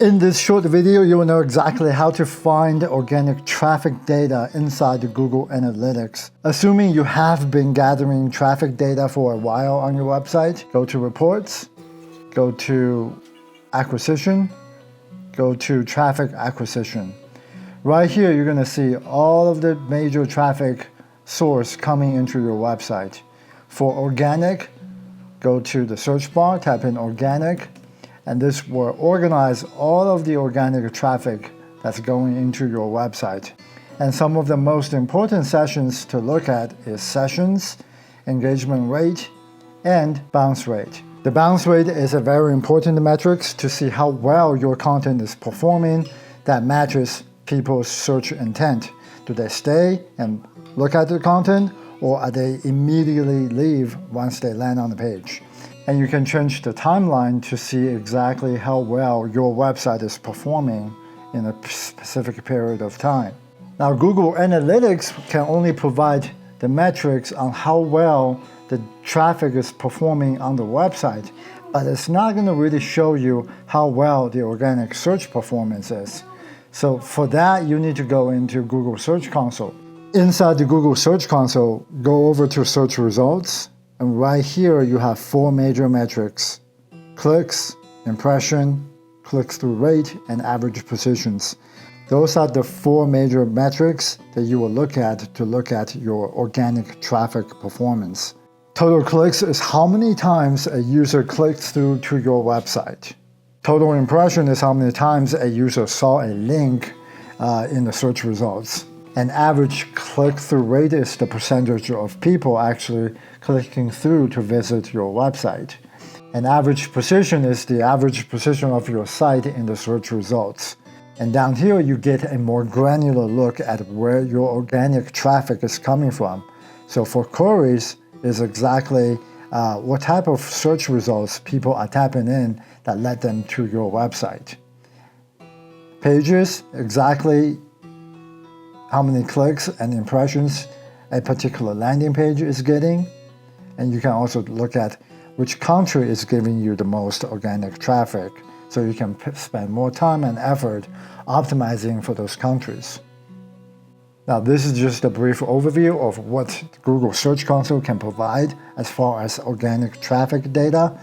In this short video, you will know exactly how to find organic traffic data inside the Google Analytics. Assuming you have been gathering traffic data for a while on your website, go to Reports, go to Acquisition, go to Traffic Acquisition. Right here, you're going to see all of the major traffic source coming into your website. For organic, go to the search bar, type in organic, and this will organize all of the organic traffic that's going into your website. And some of the most important sessions to look at is sessions, engagement rate, and bounce rate. The bounce rate is a very important metric to see how well your content is performing that matches people's search intent. Do they stay and look at the content, or are they immediately leave once they land on the page? And you can change the timeline to see exactly how well your website is performing in a specific period of time. Now, Google Analytics can only provide the metrics on how well the traffic is performing on the website, but it's not going to really show you how well the organic search performance is. So for that, you need to go into Google Search Console. Inside the Google Search Console, go over to Search Results. And right here, you have four major metrics: clicks, impression, click-through rate, and average positions. Those are the four major metrics that you will look at your organic traffic performance. Total clicks is how many times a user clicked through to your website. Total impression is how many times a user saw a link in the search results. And average click-through rate is the percentage of people actually clicking through to visit your website. And average position is the average position of your site in the search results. And down here, you get a more granular look at where your organic traffic is coming from. So for queries, is exactly what type of search results people are tapping in that led them to your website. Pages, exactly how many clicks and impressions a particular landing page is getting. And you can also look at which country is giving you the most organic traffic, so you can spend more time and effort optimizing for those countries. Now, this is just a brief overview of what Google Search Console can provide as far as organic traffic data.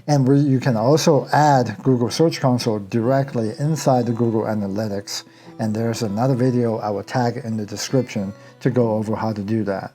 And you can also add Google Search Console directly inside the Google Analytics. And there's another video I will tag in the description to go over how to do that.